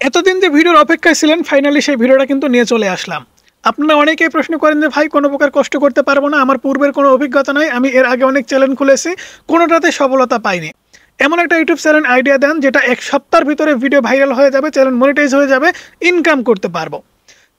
এতদিন যে ভিডিওর অপেক্ষায় ছিলেন ফাইনালি সেই ভিডিওটা কিন্তু নিয়ে চলে আসলাম। আপনারা অনেকেই প্রশ্ন করেন যে ভাই কোনো প্রকার কষ্ট করতে পারবো না, আমার পূর্বের কোনো অভিজ্ঞতা নাই, আমি এর আগে অনেক চ্যানেল খুলেছি, কোনোটাতে সফলতা পাইনি। এমন একটা ইউটিউব চ্যানেল আইডিয়া দেন যেটা এক সপ্তাহের ভিতরে ভিডিও ভাইরাল হয়ে যাবে, চ্যানেল মনিটাইজ হয়ে যাবে, ইনকাম করতে পারবো।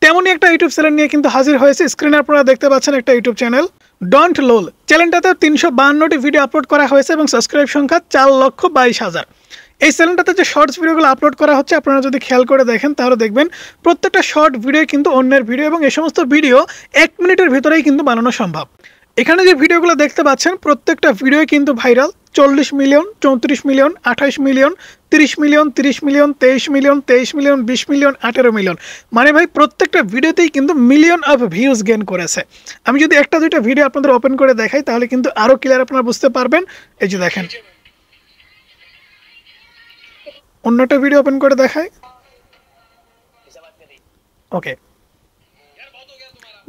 তেমনই একটা ইউটিউব চ্যানেল নিয়ে কিন্তু হাজির হয়েছে। স্ক্রিনে আপনারা দেখতে পাচ্ছেন একটা ইউটিউব চ্যানেল ডন্ট লোল। চ্যানেলটাতে 352টি ভিডিও আপলোড করা হয়েছে এবং সাবস্ক্রাইব সংখ্যা 4,22,000। এই চ্যানেলটাতে যে শর্টস ভিডিওগুলো আপলোড করা হচ্ছে আপনারা যদি খেয়াল করে দেখেন তাহলে দেখবেন প্রত্যেকটা শর্ট ভিডিও কিন্তু অন্যের ভিডিও এবং এই সমস্ত ভিডিও 1 মিনিটের ভিতরেই কিন্তু বানানো সম্ভব। এখানে যে ভিডিওগুলো দেখতে পাচ্ছেন প্রত্যেকটা ভিডিও কিন্তু viral. 40 million, 34 million, 28 million, 30 million, 30 million, 23 million, 23 million, 20 million, 18 million, মানে ভাই প্রত্যেকটা ভিডিওতেই কিন্তু মিলিয়ন অফ ভিউজ গেইন করেছে। আমি যদি একটা দুইটা ভিডিও আপনাদের ওপেন করে দেখাই তাহলে কিন্তু আরও ক্লিয়ার আপনারা বুঝতে পারবেন। এই যে দেখেন, অন্যটা ভিডিও ওপেন করে দেখাই। ওকে,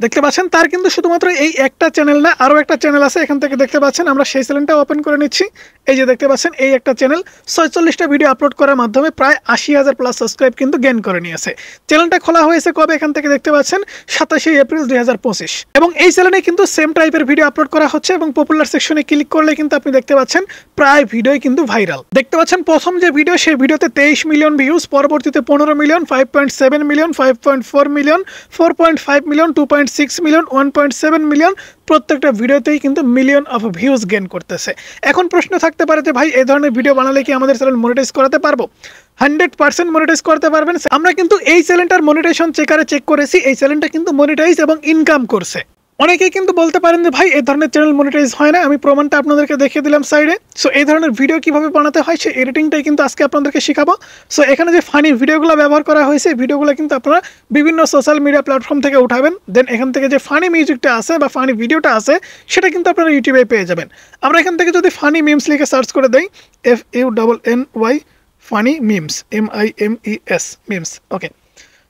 দেখতে পাচ্ছেন তার কিন্তু শুধুমাত্র এই একটা চ্যানেল না, আরও একটা চ্যানেল আছে। এখান থেকে দেখতে পাচ্ছেন আমরা সেই চ্যানেলটা ওপেন করে নিচ্ছি। এই যে দেখতে পাচ্ছেন এই একটা চ্যানেল 46টা ভিডিও আপলোড করার মাধ্যমে প্রায় 80,000 প্লাস সাবস্ক্রাইব কিন্তু গেইন করে নিয়েছে। চ্যানেলটা খোলা হয়েছে কবে? এখান থেকে দেখতে পাচ্ছেন 27 এপ্রিল 2025। এবং এই চ্যানেলে কিন্তু সেম টাইপের ভিডিও আপলোড করা হচ্ছে এবং পপুলার সেকশনে ক্লিক করলে কিন্তু আপনি দেখতে পাচ্ছেন প্রায় ভিডিওই কিন্তু ভাইরাল। দেখতে পাচ্ছেন প্রথম যে ভিডিও সেই ভিডিওতে 23 মিলিয়ন ভিউজ, পরবর্তীতে 15 million, 5.7 million, 5.4 million, 4.5 million, 2.6 million, 1.7 million, প্রত্যেকটা ভিডিওতেই কিন্তু মিলিয়ন অফ ভিউজ গেইন করতেছে। এখন প্রশ্ন থাকতে পারে যে ভাই এই ধরনের ভিডিও বানালে কি আমাদের চ্যানেল মনিটাইজ করাতে পারবো? 100% মনিটাইজ করতে পারবেন। আমরা কিন্তু এই চ্যানেলটার মনিটাইজেশন চেকারে চেক করেছি, এই চ্যানেলটা কিন্তু মনিটাইজ এবং ইনকাম করছে। অনেকেই কিন্তু বলতে পারেন যে ভাই এই ধরনের চ্যানেল মনিটাইজ হয় না, আমি প্রমাণটা আপনাদেরকে দেখিয়ে দিলাম সাইডে। সো এই ধরনের ভিডিও কিভাবে বানাতে হয় সেই এডিটিংটাই কিন্তু আজকে আপনাদেরকে শেখাবো। সো এখানে যে ফানি ভিডিওগুলো ব্যবহার করা হয়েছে ভিডিওগুলো কিন্তু আপনারা বিভিন্ন সোশ্যাল মিডিয়া প্ল্যাটফর্ম থেকে উঠাবেন। দেন এখান থেকে যে ফানি মিউজিকটা আছে বা ফানি ভিডিওটা আছে সেটা কিন্তু আপনারা ইউটিউবে পেয়ে যাবেন। আমরা এখান থেকে যদি ফানি মিমস লিখে সার্চ করে দেই, FUNNY funny memes, MIMES memes, okay,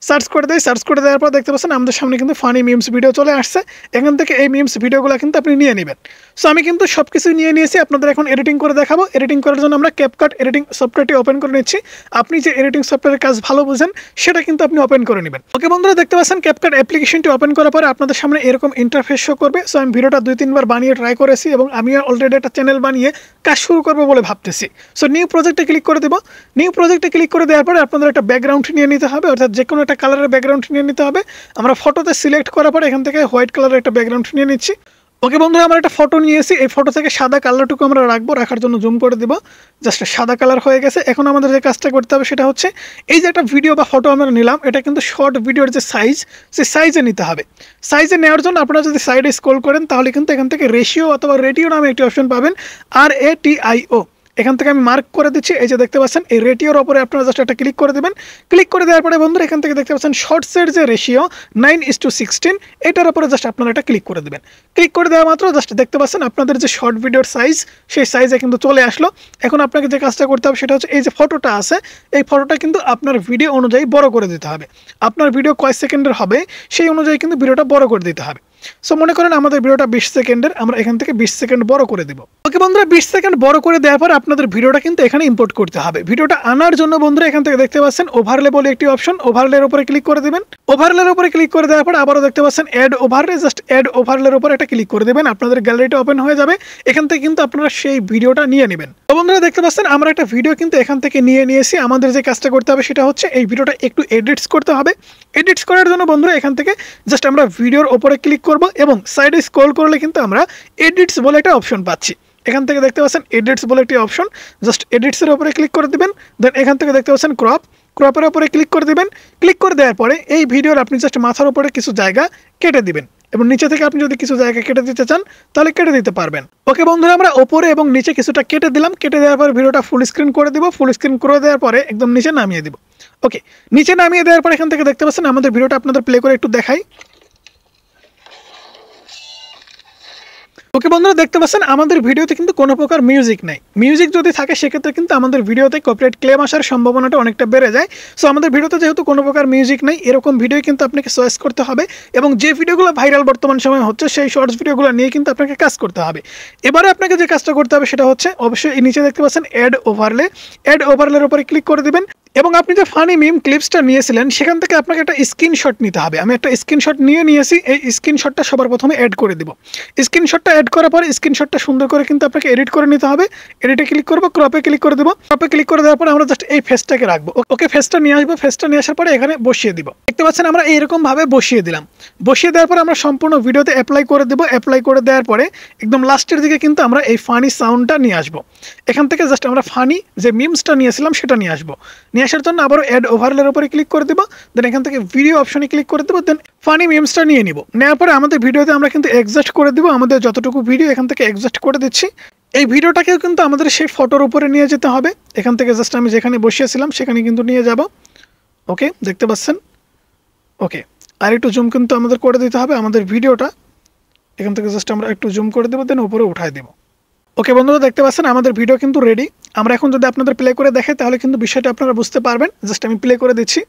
search করে দেয়। সার্চ করে দেওয়ার পর দেখতে পাচ্ছেন আমাদের সামনে কিন্তু ফানি মিমস ভিডিও চলে আসছে। এখান থেকে এই মিমস ভিডিওগুলো কিন্তু আপনি নিয়ে নেবেন। সো আমি কিন্তু সব কিছু নিয়ে নিয়েছি, আপনাদের এখন এডিটিং করে দেখাবো। এডিটিং করার জন্য আমরা ক্যাপকাট এডিটিং সফটওয়্যারটি ওপেন করে নিচ্ছি। আপনি যে এডিটিং সফটওয়্যারের কাজ ভালো বুঝেন সেটা কিন্তু আপনি ওপেন করে নেবেন। ওকে বন্ধুরা, দেখতে পাচ্ছেন ক্যাপকাট অ্যাপ্লিকেশনটি ওপেন করার পরে আপনাদের সামনে এরকম ইন্টারফেস শো করবে। সো আমি ভিডিওটা 2-3 বার বানিয়ে ট্রাই করেছি এবং আমি অলরেডি একটা চ্যানেল বানিয়ে কাজ শুরু করবো বলে ভাবতেছি। সো নিউ প্রজেক্টে ক্লিক করে দেবো। নিউ প্রজেক্টে ক্লিক করে দেওয়ার পরে আপনাদের একটা ব্যাকগ্রাউন্ড নিয়ে নিতে হবে, অর্থাৎ যে কোনো একটা কালারের ব্যাকগ্রাউন্ড নিয়ে নিতে হবে। আমরা ফটোতে সিলেক্ট করার পর এখান থেকে হোয়াইট কালারের একটা ব্যাকগ্রাউন্ড নিয়ে নিচ্ছি। ওকে বন্ধুরা, আমরা একটা ফটো নিয়েছি, এই ফটো থেকে সাদা কালারটুকু আমরা রাখবো, রাখার জন্য জুম করে দিব। জাস্ট সাদা কালার হয়ে গেছে। এখন আমাদের যে কাজটা করতে হবে সেটা হচ্ছে এই যে একটা ভিডিও বা ফটো আমরা নিলাম, এটা কিন্তু শর্ট ভিডিওর যে সাইজ, সেই সাইজে নিতে হবে। সাইজে নেওয়ার জন্য আপনারা যদি সাইডে স্ক্রল করেন তাহলে কিন্তু এখান থেকে রেশিও অথবা রেটিও নামে একটি অপশন পাবেন, RATIO। এখান থেকে আমি মার্ক করে দিচ্ছি। এই যে দেখতে পাচ্ছেন এই রেটিওর ওপরে আপনারা জাস্ট একটা ক্লিক করে দেবেন। ক্লিক করে দেওয়ার পরে বন্ধুরা এখান থেকে দেখতে পাচ্ছেন শর্টসের যে রেশিও 9:16, এটার উপরে জাস্ট আপনারা এটা ক্লিক করে দেবেন। ক্লিক করে দেওয়া মাত্র জাস্ট দেখতে পাচ্ছেন আপনাদের যে শর্ট ভিডিওর সাইজ সেই সাইজে কিন্তু চলে আসলো। এখন আপনাকে যে কাজটা করতে হবে সেটা হচ্ছে এই যে ফটোটা আছে এই ফটোটা কিন্তু আপনার ভিডিও অনুযায়ী বড় করে দিতে হবে। আপনার ভিডিও কয় সেকেন্ডের হবে সেই অনুযায়ী কিন্তু ভিডিওটা বড় করে দিতে হবে। সো মনে করেন আমাদের ভিডিওটা 20 সেকেন্ডের, আমরা এখান থেকে 20 সেকেন্ড বড় করে দেব। ওকে বন্ধুরা, 20 সেকেন্ড বড় করে দেওয়ার পর আপনাদের ভিডিওটা কিন্তু এখানে ইম্পোর্ট করতে হবে। ভিডিওটা আনার জন্য বন্ধুরা এখান থেকে দেখতে পাচ্ছেন ওভারলে বলে একটি অপশন, ওভারলের উপরে ক্লিক করে দেবেন। ওভারলের উপরে ক্লিক করে দেওয়ার পর আবারও দেখতে পাচ্ছেন অ্যাড ওভারলে, জাস্ট অ্যাড ওভারলের উপরে একটা ক্লিক করে দেবেন। আপনাদের গ্যালারিটা ওপেন হয়ে যাবে। এখান থেকে কিন্তু আপনারা সেই ভিডিওটা নিয়ে নেবেন। তো বন্ধুরা দেখতে পাচ্ছেন আমরা একটা ভিডিও কিন্তু এখান থেকে নিয়ে নিয়েছি। আমাদের যে কাজটা করতে হবে সেটা হচ্ছে এই ভিডিওটা একটু এডিটস করতে হবে। এডিটস করার জন্য বন্ধুরা এখান থেকে জাস্ট আমরা ভিডিওর ওপরে ক্লিক করব এবং সাইডে স্ক্রল করলে কিন্তু আমরা এডিটস বলে একটা অপশন পাচ্ছি। এখান থেকে দেখতে পাচ্ছেন এডিটস বলে একটি অপশন, জাস্ট এডিটসের উপরে ক্লিক করে দিবেন। দেন এখান থেকে দেখতে পাচ্ছেন ক্রপের উপরে ক্লিক করে দিবেন। ক্লিক করে দেওয়ার পরে এই ভিডিওর আপনি জাস্ট মাথার উপরে কিছু জায়গা কেটে দিবেন এবং নিচে থেকে আপনি যদি কিছু জায়গা কেটে দিতে চান তাহলে কেটে দিতে পারবেন। ওকে বন্ধুরা, আমরা ওপরে এবং নিচে কিছুটা কেটে দিলাম। কেটে দেওয়ার পর ভিডিওটা ফুল স্ক্রিন করে দিব। ফুল স্ক্রিন করে দেওয়ার পরে একদম নিচে নামিয়ে দিব। ওকে, নিচে নামিয়ে দেওয়ার পর এখান থেকে দেখতে পাচ্ছেন আমাদের ভিডিওটা আপনাদের প্লে করে একটু দেখাই। ওকে বন্ধুরা, দেখতে পাচ্ছেন আমাদের ভিডিওতে কিন্তু কোনো প্রকার মিউজিক নাই। মিউজিক যদি থাকে সেক্ষেত্রে কিন্তু আমাদের ভিডিওতে কপিরাইট ক্লেম আসার সম্ভাবনাটা অনেকটা বেড়ে যায়। সো আমাদের ভিডিওতে যেহেতু কোনো প্রকার মিউজিক নেই, এরকম ভিডিও কিন্তু আপনাকে চয়েস করতে হবে এবং যে ভিডিওগুলো ভাইরাল বর্তমান সময় হচ্ছে সেই শর্টস ভিডিওগুলো নিয়ে কিন্তু আপনাকে কাজ করতে হবে। এবারে আপনাকে যে কাজটা করতে হবে সেটা হচ্ছে অবশ্যই এই নিচে দেখতে পাচ্ছেন অ্যাড ওভারলে, অ্যাড ওভারলের উপরে ক্লিক করে দিবেন। এবং আপনি যে ফানি মিম ক্লিপসটা নিয়েছিলেন সেখান থেকে আপনাকে একটা স্ক্রিনশট নিতে হবে। আমি একটা স্ক্রিনশট নিয়েছি, এই স্ক্রিনশটটা সবার প্রথমে অ্যাড করে দেব। স্ক্রিনশটটা অ্যাড করার পরে স্ক্রিনশটটা সুন্দর করে কিন্তু আপনাকে এডিট করে নিতে হবে। এডিটে ক্লিক করব, ক্রপে ক্লিক করে দেবো। ক্রপে ক্লিক করে দেওয়ার পরে আমরা জাস্ট এই ফেসটাকে রাখবো। ওকে, ফেসটা নিয়ে আসবো। ফেসটা নিয়ে আসার পরে এখানে বসিয়ে দিব। দেখতে পাচ্ছেন আমরা এইরকম ভাবে বসিয়ে দিলাম। বসিয়ে দেওয়ার পরে আমরা সম্পূর্ণ ভিডিওতে অ্যাপ্লাই করে দেবো। অ্যাপ্লাই করে দেওয়ার পরে একদম লাস্টের দিকে কিন্তু আমরা এই ফানি সাউন্ডটা নিয়ে আসবো। এখান থেকে জাস্ট আমরা ফানি যে মিমসটা নিয়েছিলাম সেটা নিয়ে আসবো। নিয়ে আসার জন্য আবারও অ্যাড ওভারলের উপরে ক্লিক করে দেবো। দেন এখান থেকে ভিডিও অপশনে ক্লিক করে দেবো। দেন ফানি মিমসটা নিয়ে নিব। নেওয়ার পরে আমাদের ভিডিওতে আমরা কিন্তু অ্যাডজাস্ট করে দেবো। আমাদের যতটুকু ভিডিও এখান থেকে অ্যাডজাস্ট করে দিচ্ছি। এই ভিডিওটাকেও কিন্তু আমাদের সেই ফটোর উপরে নিয়ে যেতে হবে। এখান থেকে জাস্ট আমি যেখানে বসিয়েছিলাম সেখানে কিন্তু নিয়ে যাব। ওকে, দেখতে পাচ্ছেন। ওকে, আর একটু জুম কিন্তু আমাদের করে দিতে হবে আমাদের ভিডিওটা। এখান থেকে জাস্ট আমরা একটু জুম করে দেবো, দেন উপরে উঠাই দেবো। ওকে বন্ধুরা, দেখতে পাচ্ছেন আমাদের ভিডিও কিন্তু রেডি। আমরা এখন যদি আপনাদের প্লে করে দেখাই তাহলে কিন্তু বিষয়টা আপনারা বুঝতে পারবেন। জাস্ট আমি প্লে করে দিচ্ছি।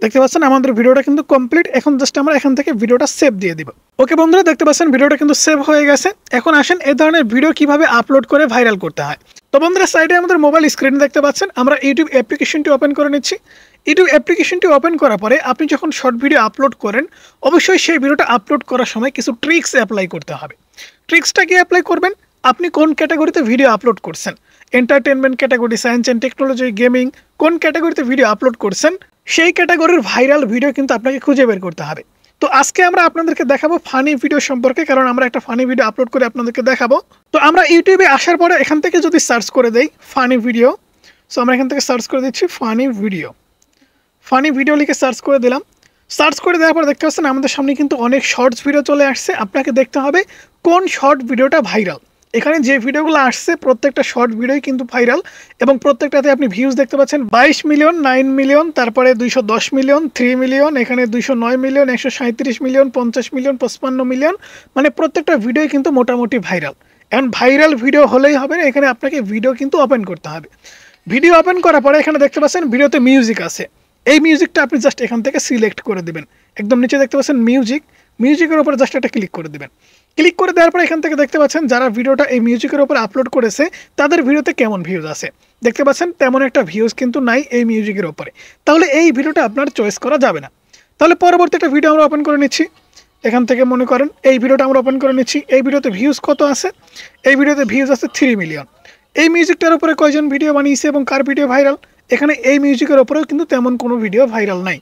দেখতে পাচ্ছেন আমাদের ভিডিওটা কিন্তু কমপ্লিট। এখন জাস্ট আমরা এখান থেকে ভিডিওটা সেভ দিয়ে দিব। ওকে বন্ধুরা, দেখতে পাচ্ছেন ভিডিওটা কিন্তু সেভ হয়ে গেছে। এখন আসেন এই ধরনের ভিডিও কিভাবে আপলোড করে ভাইরাল করতে হয়। তো বন্ধুরা, সাইডে আমাদের মোবাইল স্ক্রিনে দেখতে পাচ্ছেন আমরা ইউটিউব অ্যাপ্লিকেশনটি ওপেন করে নিচ্ছি। ইউটিউব অ্যাপ্লিকেশনটি ওপেন করার পরে আপনি যখন শর্ট ভিডিও আপলোড করেন অবশ্যই সেই ভিডিওটা আপলোড করার সময় কিছু ট্রিক্স অ্যাপ্লাই করতে হবে। ট্রিক্সটা কি অ্যাপ্লাই করবেন? আপনি কোন ক্যাটাগরিতে ভিডিও আপলোড করছেন, entertainment category, science and technology, gaming, কোন ক্যাটাগরিতে ভিডিও আপলোড করছেন সেই ক্যাটাগরির ভাইরাল ভিডিও কিন্তু আপনাকে খুঁজে বের করতে হবে। তো আজকে আমরা আপনাদেরকে দেখাবো ফানি ভিডিও সম্পর্কে, কারণ আমরা একটা ফানি ভিডিও আপলোড করে আপনাদেরকে দেখাবো। তো আমরা ইউটিউবে আসার পরে এখান থেকে যদি সার্চ করে দেই ফানি ভিডিও, সো আমরা এখান থেকে সার্চ করে দিচ্ছি ফানি ভিডিও। ফানি ভিডিও লিখে সার্চ করে দিলাম। সার্চ করে দেওয়ার পর দেখতে পাচ্ছেন আমাদের সামনে কিন্তু অনেক শর্টস ভিডিও চলে আসছে। আপনাকে দেখতে হবে কোন শর্ট ভিডিওটা ভাইরাল। এখানে যে ভিডিওগুলো আসছে প্রত্যেকটা শর্ট ভিডিওই কিন্তু ভাইরাল এবং প্রত্যেকটাতে আপনি ভিউজ দেখতে পাচ্ছেন 22 মিলিয়ন, 9 মিলিয়ন, তারপরে 210 মিলিয়ন, 3 মিলিয়ন, এখানে 209 মিলিয়ন, 137 মিলিয়ন, 50 মিলিয়ন, 55 মিলিয়ন, মানে প্রত্যেকটা ভিডিওই কিন্তু মোটামুটি ভাইরাল। এখন ভাইরাল ভিডিও হলেই হবে না, এখানে আপনাকে ভিডিও কিন্তু ওপেন করতে হবে। ভিডিও ওপেন করার পরে এখানে দেখতে পাচ্ছেন ভিডিওতে মিউজিক আছে। এই মিউজিকটা আপনি জাস্ট এখান থেকে সিলেক্ট করে দেবেন। একদম নিচে দেখতে পাচ্ছেন মিউজিক, মিউজিকের উপরে জাস্ট একটা ক্লিক করে দেবেন। ক্লিক করে দেওয়ার পর এখান থেকে দেখতে পাচ্ছেন যারা ভিডিওটা এই মিউজিকের উপর আপলোড করেছে তাদের ভিডিওতে কেমন ভিউজ আছে। দেখতে পাচ্ছেন তেমন একটা ভিউজ কিন্তু নাই এই মিউজিকের উপরে। তাহলে এই ভিডিওটা আপনার চয়েস করা যাবে না। তাহলে পরবর্তী একটা ভিডিও আমরা ওপেন করে নিচ্ছি। এখান থেকে মনে করেন এই ভিডিওটা আমরা ওপেন করে নিচ্ছি। এই ভিডিওতে ভিউজ কত আছে? এই ভিডিওতে ভিউজ আছে 3 মিলিয়ন। এই মিউজিকটার উপরে কয়জন ভিডিও বানিয়েছে এবং কার ভিডিও ভাইরাল? এখানে এই মিউজিকের ওপরেও কিন্তু তেমন কোনো ভিডিও ভাইরাল নাই।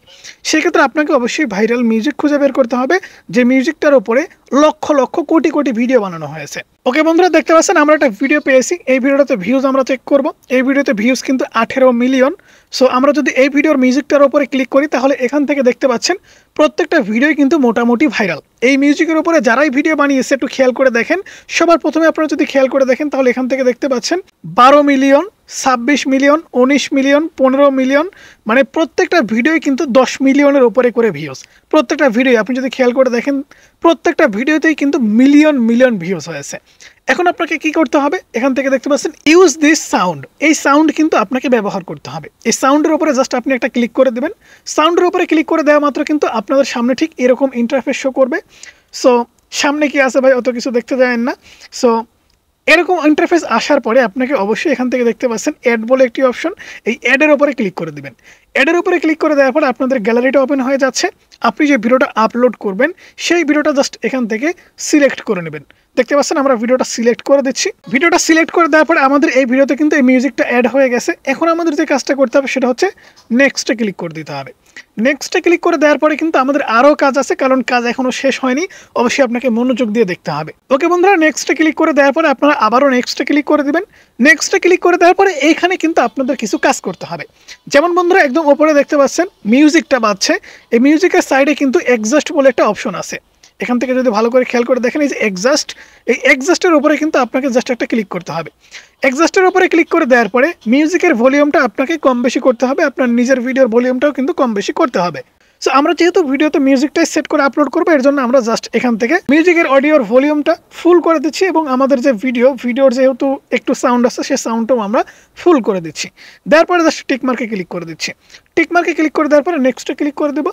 সেক্ষেত্রে আপনাকে অবশ্যই ভাইরাল মিউজিক খুঁজে বের করতে হবে যে মিউজিকটার ওপরে লক্ষ লক্ষ কোটি কোটি ভিডিও বানানো হয়েছে। ওকে বন্ধুরা, দেখতে পাচ্ছেন আমরা একটা ভিডিও পেয়েছি। এই ভিডিওটাতে ভিউজ আমরা চেক করব। এই ভিডিওতে ভিউজ কিন্তু 18 মিলিয়ন। সো আমরা যদি এই ভিডিওর মিউজিকটার ওপরে ক্লিক করি তাহলে এখান থেকে দেখতে পাচ্ছেন প্রত্যেকটা ভিডিওই কিন্তু মোটামুটি ভাইরাল। এই মিউজিকের উপরে যারাই ভিডিও বানিয়েছে একটু খেয়াল করে দেখেন। সবার প্রথমে আপনারা যদি খেয়াল করে দেখেন তাহলে এখান থেকে দেখতে পাচ্ছেন 12 মিলিয়ন, 26 মিলিয়ন, 19 মিলিয়ন, 15 মিলিয়ন, মানে প্রত্যেকটা ভিডিওই কিন্তু 10 মিলিয়নের উপরে করে ভিউজ। প্রত্যেকটা ভিডিও আপনি যদি খেয়াল করে দেখেন প্রত্যেকটা ভিডিওতেই কিন্তু মিলিয়ন মিলিয়ন ভিউজ হয়েছে। এখন আপনাকে কি করতে হবে? এখান থেকে দেখতে পাচ্ছেন ইউজ দিস সাউন্ড। এই সাউন্ড কিন্তু আপনাকে ব্যবহার করতে হবে। এই সাউন্ডের উপরে জাস্ট আপনি একটা ক্লিক করে দেবেন। সাউন্ডের উপরে ক্লিক করে দেওয়া মাত্র কিন্তু আপনাদের সামনে ঠিক এরকম ইন্টারফেস শো করবে। সো সামনে কি আছে ভাই অত কিছু দেখতে যাবেন না। সো এরকম ইন্টারফেস আসার পরে আপনাকে অবশ্যই এখান থেকে দেখতে পাচ্ছেন অ্যাড বলে একটি অপশন। এই অ্যাডের উপরে ক্লিক করে দেবেন। অ্যাডের উপরে ক্লিক করে দেওয়ার পর আপনাদের গ্যালারিটা ওপেন হয়ে যাচ্ছে। আপনি যে ভিডিওটা আপলোড করবেন সেই ভিডিওটা জাস্ট এখান থেকে সিলেক্ট করে নেবেন। দেখতে পাচ্ছেন আমরা ভিডিওটা সিলেক্ট করে দিচ্ছি। ভিডিওটা সিলেক্ট করে দেওয়ার পরে আমাদের এই ভিডিওতে কিন্তু এই মিউজিকটা অ্যাড হয়ে গেছে। এখন আমাদের যে কাজটা করতে হবে সেটা হচ্ছে নেক্সটে ক্লিক করে দিতে হবে। নেক্সটে ক্লিক করে দেওয়ার পরে কিন্তু আমাদের আরও কাজ আছে, কারণ কাজ এখনও শেষ হয়নি। অবশ্যই আপনাকে মনোযোগ দিয়ে দেখতে হবে। ওকে বন্ধুরা, নেক্সটে ক্লিক করে দেওয়ার পরে আপনারা আবারও নেক্সটে ক্লিক করে দেবেন। নেক্সটে ক্লিক করে দেওয়ার পরে এইখানে কিন্তু আপনাদের কিছু কাজ করতে হবে। যেমন বন্ধুরা একদম ওপরে দেখতে পাচ্ছেন মিউজিকটা বাজছে। এই মিউজিকের সাইডে কিন্তু এক্সজস্ট বলে একটা অপশন আছে। এখান থেকে যদি ভালো করে খেয়াল করে দেখেন এই যে এক্সজস্ট, এই এক্সজস্টের উপরে কিন্তু আপনাকে জাস্ট একটা ক্লিক করতে হবে। এক্সজস্টের উপরে ক্লিক করে দেওয়ার পরে মিউজিকের ভলিউমটা আপনাকে কম বেশি করতে হবে। আপনার নিজের ভিডিওর ভলিউমটাও কিন্তু কম বেশি করতে হবে। সো আমরা যেহেতু ভিডিওতে মিউজিকটাই সেট করে আপলোড করবো, এর জন্য আমরা জাস্ট এখান থেকে মিউজিকের অডিওর ভলিউমটা ফুল করে দিচ্ছি এবং আমাদের যে ভিডিওর যেহেতু একটু সাউন্ড আছে সেই সাউন্ডটাও আমরা ফুল করে দিচ্ছি। দেওয়ার পরে জাস্ট টিক মার্কে ক্লিক করে দিচ্ছি। টিক মার্কে ক্লিক করে দেওয়ার পরে নেক্সটে ক্লিক করে দেবো।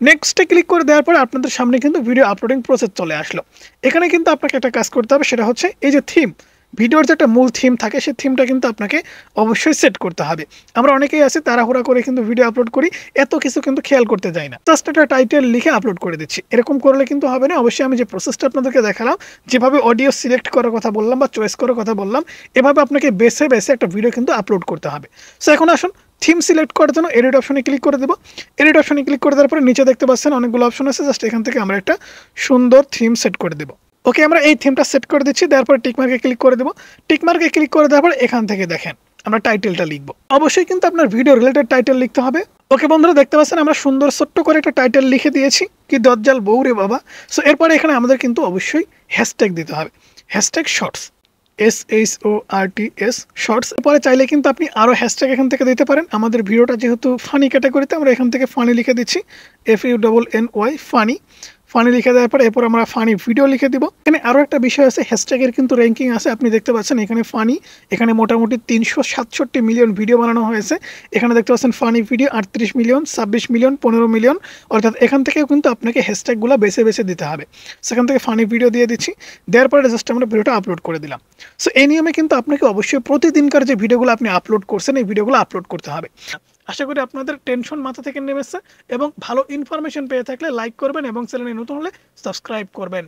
নেক্সটে ক্লিক করে দেওয়ার পরে আপনাদের সামনে কিন্তু ভিডিও আপলোডিং প্রসেস চলে আসলো। এখানে কিন্তু আপনাকে একটা কাজ করতে হবে, সেটা হচ্ছে এই যে থিম, ভিডিওর যে একটা মূল থিম থাকে সেই থিমটা কিন্তু আপনাকে অবশ্যই সেট করতে হবে। আমরা অনেকেই আছি তাড়াহুড়া করে কিন্তু ভিডিও আপলোড করি, এত কিছু কিন্তু খেয়াল করতে যাই না, জাস্ট একটা টাইটেল লিখে আপলোড করে দিচ্ছি। এরকম করলে কিন্তু হবে না। অবশ্যই আমি যে প্রসেসটা আপনাদেরকে দেখালাম, যেভাবে অডিও সিলেক্ট করার কথা বললাম বা চয়েস করার কথা বললাম, এভাবে আপনাকে বেছে বেছে একটা ভিডিও কিন্তু আপলোড করতে হবে। সো এখন আসুন থিম সিলেক্ট করার জন্য এডিট অপশনে ক্লিক করে দেবো। এডিট অপশনে ক্লিক করে দেওয়ার পরে নিচে দেখতে পাচ্ছেন অনেকগুলো অপশন আছে, জাস্ট এখান থেকে আমরা একটা সুন্দর থিম সেট করে দেবো। ওকে, আমরা এই থিমটা সেট করে দিচ্ছি। দেওয়ার পরে টিকমার্কে ক্লিক করে দেবো। টিকমার্কে ক্লিক করে দেওয়ার পর এখান থেকে দেখেন আমরা টাইটেলটা লিখবো। অবশ্যই কিন্তু আপনার ভিডিও রিলেটেড টাইটেল লিখতে হবে। ওকে বন্ধুরা, দেখতে পাচ্ছেন আমরা সুন্দর ছোট্ট করে একটা টাইটেল লিখে দিয়েছি, কি দজ্জাল বউ রে বাবা। সো এরপরে এখানে আমাদের কিন্তু অবশ্যই হ্যাশট্যাগ দিতে হবে, হ্যাশট্যাগ শর্টস, SHORTS শর্টস। এরপরে চাইলে কিন্তু আপনি আরও হ্যাশট্যাগ এখান থেকে দিতে পারেন। আমাদের ভিডিওটা যেহেতু ফানি ক্যাটাগরিতে, আমরা এখান থেকে ফানি লিখে দিচ্ছি, FUNNY ফানি। ফানি লিখে দেওয়ার পরে এরপর আমরা ফানি ভিডিও লিখে দিব। এখানে আরও একটা বিষয় আছে, হ্যাশট্যাগের কিন্তু র্যাঙ্কিং আছে। আপনি দেখতে পাচ্ছেন এখানে ফানি, এখানে মোটামুটি 367 মিলিয়ন ভিডিও বানানো হয়েছে। এখানে দেখতে পাচ্ছেন funny video 38 million, 26 million, 15 million. অর্থাৎ এখান থেকেও কিন্তু আপনাকে হ্যাশট্যাগুলো বেছে বেছে দিতে হবে। সেখান থেকে ফানি ভিডিও দিয়ে দিচ্ছি। দেওয়ার পরে জাস্ট আমরা ভিডিওটা আপলোড করে দিলাম। সো এই নিয়মে কিন্তু আপনাকে অবশ্যই প্রতিদিনকার যে ভিডিওগুলো আপনি আপলোড করছেন এই ভিডিওগুলো আপলোড করতে হবে। আশা করি আপনাদের টেনশন মাথা থেকে নেমেছে এবং ভালো ইনফরমেশন পেয়ে থাকলে লাইক করবেন এবং চ্যানেলে নতুন হলে সাবস্ক্রাইব করবেন।